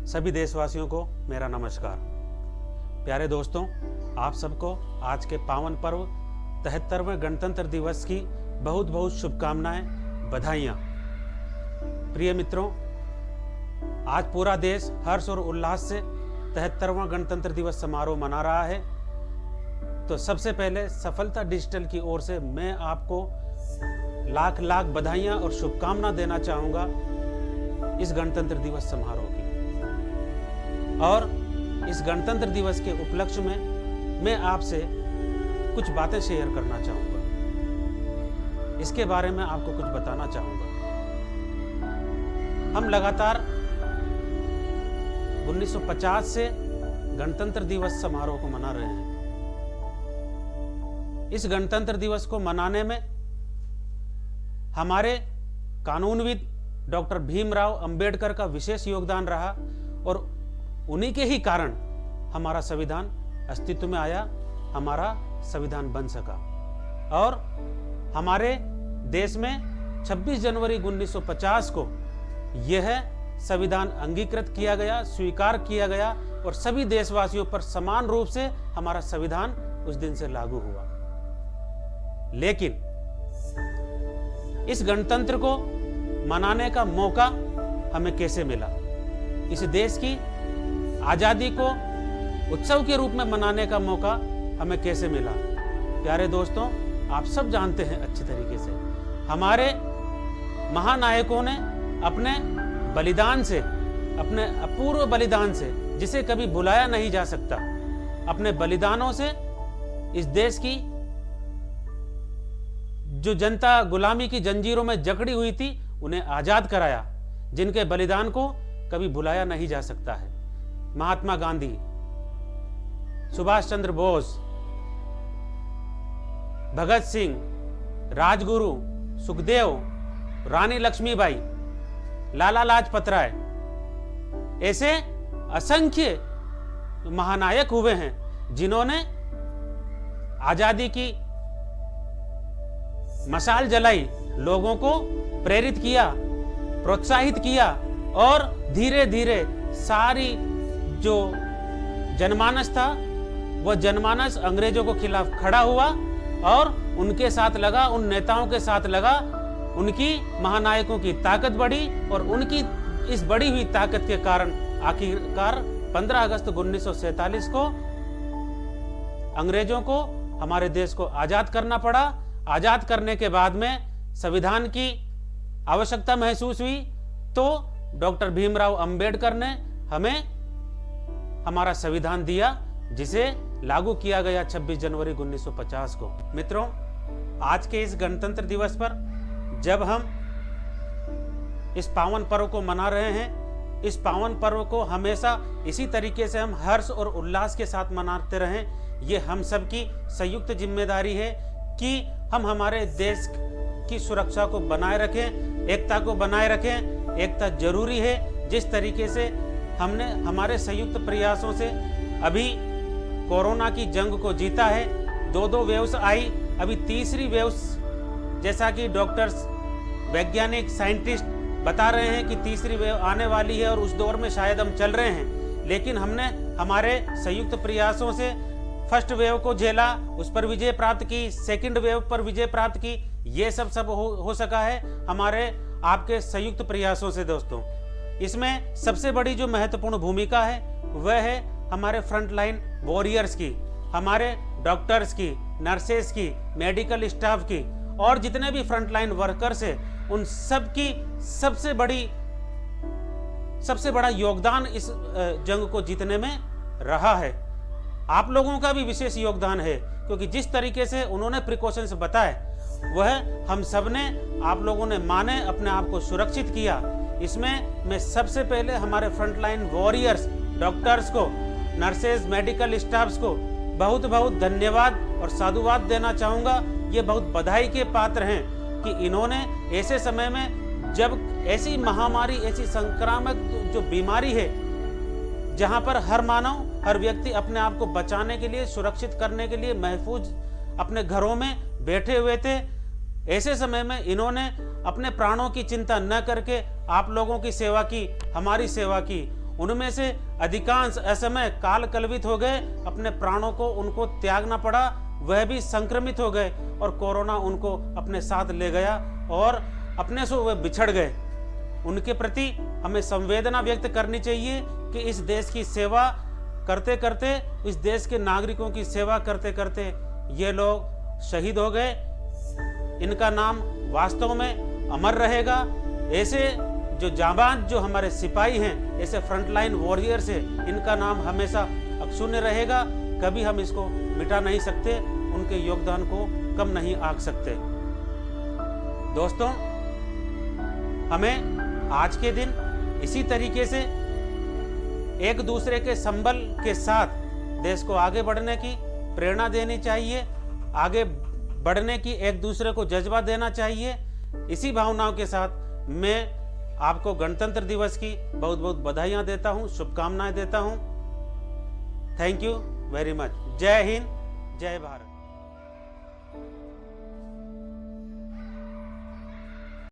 सभी देशवासियों को मेरा नमस्कार। प्यारे दोस्तों, आप सबको आज के पावन पर्व 73वें गणतंत्र दिवस की बहुत बहुत शुभकामनाएं, बधाइयाँ। प्रिय मित्रों, आज पूरा देश हर्ष और उल्लास से 73वां गणतंत्र दिवस समारोह मना रहा है। तो सबसे पहले सफलता डिजिटल की ओर से मैं आपको लाख लाख बधाइयाँ और शुभकामना देना चाहूँगा इस गणतंत्र दिवस समारोह की। और इस गणतंत्र दिवस के उपलक्ष्य में मैं आपसे कुछ बातें शेयर करना चाहूँगा। इसके बारे में आपको कुछ बताना चाहूँगा। हम लगातार 1950 से गणतंत्र दिवस समारोह को मना रहे हैं। इस गणतंत्र दिवस को मनाने में हमारे कानूनविद डॉक्टर भीमराव अंबेडकर का विशेष योगदान रहा और उन्हीं के ही कारण हमारा संविधान अस्तित्व में आया, हमारा संविधान बन सका। और हमारे देश में 26 जनवरी 1950 को यह संविधान अंगीकृत किया गया, स्वीकार किया गया और सभी देशवासियों पर समान रूप से हमारा संविधान उस दिन से लागू हुआ। लेकिन इस गणतंत्र को मनाने का मौका हमें कैसे मिला? इस देश की आजादी को उत्सव के रूप में मनाने का मौका हमें कैसे मिला? प्यारे दोस्तों, आप सब जानते हैं अच्छे तरीके से, हमारे महानायकों ने अपने बलिदान से, अपने अपूर्व बलिदान से, जिसे कभी भुलाया नहीं जा सकता, अपने बलिदानों से इस देश की जो जनता गुलामी की जंजीरों में जकड़ी हुई थी उन्हें आजाद कराया, जिनके बलिदान को कभी भुलाया नहीं जा सकता है। महात्मा गांधी, सुभाष चंद्र बोस, भगत सिंह, राजगुरु, सुखदेव, रानी लक्ष्मीबाई, लाला लाजपत राय, ऐसे असंख्य महानायक हुए हैं जिन्होंने आजादी की मशाल जलाई, लोगों को प्रेरित किया, प्रोत्साहित किया और धीरे धीरे सारी जो जनमानस था वह जनमानस अंग्रेजों के खिलाफ खड़ा हुआ और उनके साथ लगा, उन नेताओं के साथ लगा। उनकी महानायकों की ताकत बढ़ी और उनकी इस बढ़ी हुई ताकत के कारण आखिरकार 15 अगस्त 1947 को अंग्रेजों को हमारे देश को आजाद करना पड़ा। आजाद करने के बाद में संविधान की आवश्यकता महसूस हुई तो डॉक्टर भीमराव अंबेडकर ने हमें हमारा संविधान दिया, जिसे लागू किया गया 26 जनवरी 1950 को। मित्रों, आज के इस गणतंत्र दिवस पर जब हम इस पावन पर्व को मना रहे हैं, इस पावन पर्व को हमेशा इसी तरीके से हम हर्ष और उल्लास के साथ मनाते रहें। ये हम सब की संयुक्त जिम्मेदारी है कि हम हमारे देश की सुरक्षा को बनाए रखें, एकता को बनाए रखें। एकता जरूरी है। जिस तरीके से हमने हमारे संयुक्त प्रयासों से अभी कोरोना की जंग को जीता है, दो वेव्स आई, अभी तीसरी वेव्स, जैसा कि डॉक्टर्स, वैज्ञानिक, साइंटिस्ट बता रहे हैं कि तीसरी वेव आने वाली है और उस दौर में शायद हम चल रहे हैं। लेकिन हमने हमारे संयुक्त प्रयासों से फर्स्ट वेव को झेला, उस पर विजय प्राप्त की, सेकंड वेव पर विजय प्राप्त की। ये सब हो सका है हमारे आपके संयुक्त प्रयासों से। दोस्तों, इसमें सबसे बड़ी जो महत्वपूर्ण भूमिका है वह है हमारे फ्रंटलाइन वॉरियर्स की, हमारे डॉक्टर्स की, नर्सेस की, मेडिकल स्टाफ की और जितने भी फ्रंटलाइन वर्कर्स हैं, उन सब की सबसे बड़ा योगदान इस जंग को जीतने में रहा है। आप लोगों का भी विशेष योगदान है, क्योंकि जिस तरीके से उन्होंने प्रिकॉशंस बताए वह हम सब ने, आप लोगों ने माने, अपने आप को सुरक्षित किया। इसमें मैं सबसे पहले हमारे फ्रंटलाइन वॉरियर्स, डॉक्टर्स को, नर्सेज, मेडिकल स्टाफ्स को बहुत बहुत धन्यवाद और साधुवाद देना चाहूँगा। ये बहुत बधाई के पात्र हैं कि इन्होंने ऐसे समय में, जब ऐसी महामारी, ऐसी संक्रामक जो बीमारी है, जहाँ पर हर मानव, हर व्यक्ति अपने आप को बचाने के लिए, सुरक्षित करने के लिए महफूज अपने घरों में बैठे हुए थे, ऐसे समय में इन्होंने अपने प्राणों की चिंता न करके आप लोगों की सेवा की, हमारी सेवा की उनमें से अधिकांश असमय काल कलवित हो गए, अपने प्राणों को उनको त्यागना पड़ा, वह भी संक्रमित हो गए और कोरोना उनको अपने साथ ले गया और अपने से वह बिछड़ गए। उनके प्रति हमें संवेदना व्यक्त करनी चाहिए कि इस देश की सेवा करते करते, इस देश के नागरिकों की सेवा करते करते ये लोग शहीद हो गए। इनका नाम वास्तव में अमर रहेगा। ऐसे जो जाबाज, जो हमारे सिपाही हैं, ऐसे फ्रंटलाइन वॉरियर्स हैं, इनका नाम हमेशा अक्षुण्य रहेगा। कभी हम इसको मिटा नहीं सकते, उनके योगदान को कम नहीं आंक सकते। दोस्तों, हमें आज के दिन इसी तरीके से एक दूसरे के संबल के साथ देश को आगे बढ़ने की प्रेरणा देनी चाहिए, आगे बढ़ने की एक दूसरे को जज्बा देना चाहिए। इसी भावनाओं के साथ मैं आपको गणतंत्र दिवस की बहुत बहुत बधाइयां देता हूं, शुभकामनाएं देता हूं। Thank you very much. जय हिंद, जय भारत।